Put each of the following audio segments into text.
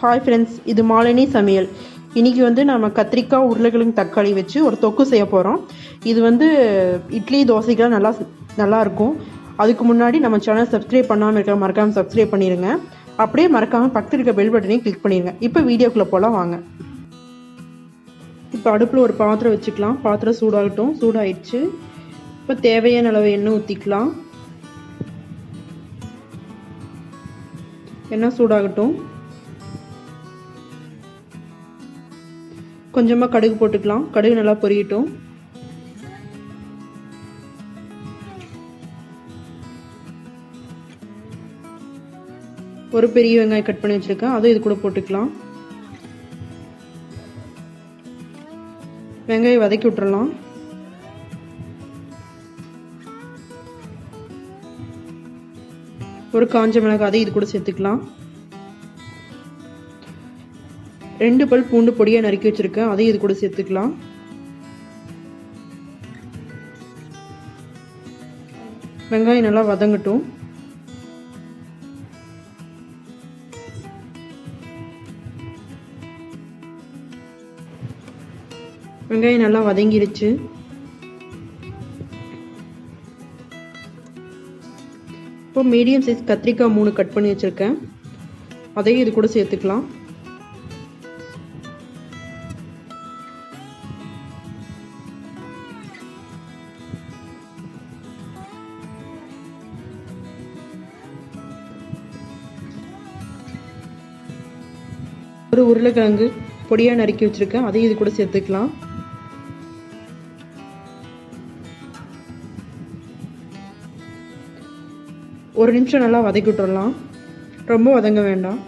Hi friends, இது மாலினி சமையல். இன்றைக்கி நம்ம கத்திரிக்காய் உருளைக்கிழங்கு தக்காளி வச்சு ஒரு தொக்கு செய்ய போகிறோம். இது இட்லி தோசைக்கெலாம் நல்லா இருக்கும். அதுக்கு முன்னாடி நம்ம சேனல் சப்ஸ்கிரைப் பண்ணாமல் இருக்க மறக்காமல் சப்ஸ்கிரைப் பண்ணிடுங்க. அப்படியே மறக்காமல் பக்கத்தில் இருக்க பெல் பட்டனையும் கிளிக் பண்ணிடுங்க. இப்போ வீடியோக்குள்ளே போகலாம் வாங்க. இப்போ அடுப்பில் ஒரு பாத்திரம் வச்சுக்கலாம். பாத்திரம் சூடாகட்டும். சூடாகிடுச்சு. இப்போ தேவையான அளவு எண்ணெய் ஊற்றிக்கலாம். எண்ணெய் சூடாகட்டும். கொஞ்சமாக கடுகு போட்டுக்கலாம். கடுகு நல்லா பொரியட்டும். ஒரு பெரிய வெங்காயம் கட் பண்ணி வச்சுருக்கேன், அதுவும் இது கூட போட்டுக்கலாம். வெங்காயம் வதக்கி விட்டுறலாம். ஒரு காஞ்ச மிளகாய் அதை இது கூட சேர்த்துக்கலாம். 2 பல் பூண்டு பொடியாக நறுக்கி வச்சுருக்கேன், அதையும் இது கூட சேர்த்துக்கலாம். வெங்காயம் நல்லா வதங்கட்டும். வெங்காயம் நல்லா வதங்கிருச்சு. இப்போ மீடியம் சைஸ் கத்திரிக்காய் 3 கட் பண்ணி வச்சுருக்கேன், அதையும் இது கூட சேர்த்துக்கலாம். ஒரு உருளைக்கிழங்கு பொடியாக நறுக்கி வச்சுருக்கேன், அதையும் இது கூட சேர்த்துக்கலாம். ஒரு நிமிஷம் நல்லா வதக்கி விட்டுறலாம். ரொம்ப வதங்க வேண்டாம்.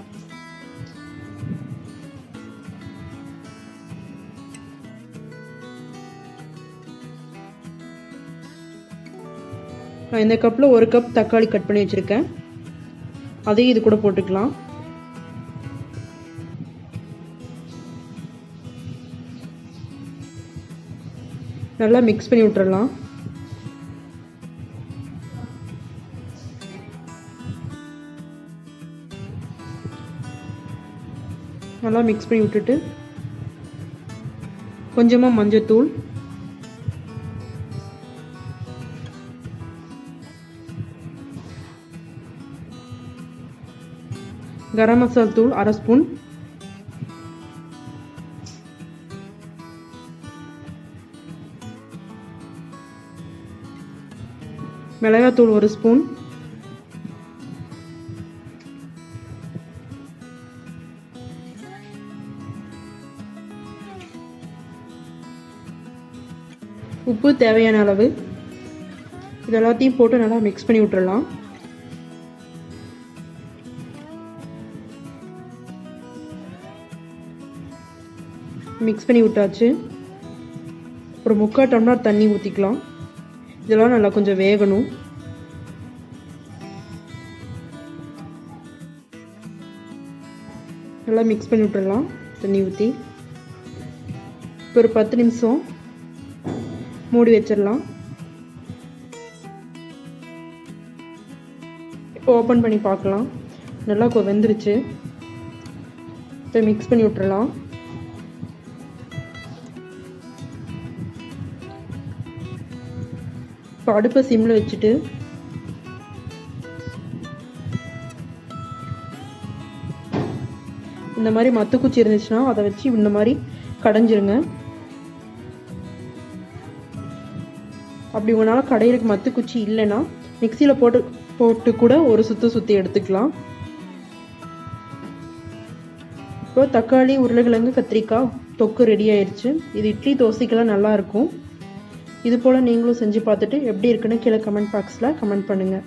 நான் இந்த கப்பில் 1 கப் தக்காளி கட் பண்ணி வச்சுருக்கேன், அதையும் இது கூட போட்டுக்கலாம். நல்லா மிக்ஸ் பண்ணி விட்டுறலாம். நல்லா மிக்ஸ் பண்ணி விட்டுட்டு கொஞ்சமாக மஞ்சத்தூள், கரம் மசாலா தூள் 1/2 ஸ்பூன், மிளகாத்தூள் 1 ஸ்பூன், உப்பு தேவையான அளவு. இது எல்லாத்தையும் போட்டு நல்லா மிக்ஸ் பண்ணி விட்டுறலாம். மிக்ஸ் பண்ணி விட்டாச்சு. ஒரு 3/4 டம்ளர் தண்ணி ஊற்றிக்கலாம். இதெல்லாம் நல்லா கொஞ்சம் வேகணும். நல்லா மிக்ஸ் பண்ணி விட்டுடலாம் தண்ணி ஊற்றி. இப்போ ஒரு 10 நிமிஷம் மூடி வச்சிடலாம். இப்போ ஓப்பன் பண்ணி பார்க்கலாம். நல்லா வெந்துருச்சு. இப்போ மிக்ஸ் பண்ணி விட்டுறலாம். இப்போ அடுப்பை சிம்மில் வச்சுட்டு இந்த மாதிரி மத்துக்குச்சி இருந்துச்சுன்னா அதை வச்சு இந்த மாதிரி கடைஞ்சிருங்க. அப்படி உங்களால் கடையிறக்கு மத்துக்குச்சி இல்லைன்னா மிக்சியில் போட்டு கூட ஒரு சுற்றி எடுத்துக்கலாம். இப்போ தக்காளி உருளைக்கிழங்கு கத்திரிக்காய் தொக்கு ரெடி ஆயிடுச்சு. இது இட்லி தோசைக்கெல்லாம் நல்லாயிருக்கும். இது போல் நீங்களும் செஞ்சு பார்த்துட்டு எப்படி இருக்குன்னு கீழே கமெண்ட் பாக்ஸில் கமெண்ட் பண்ணுங்கள்.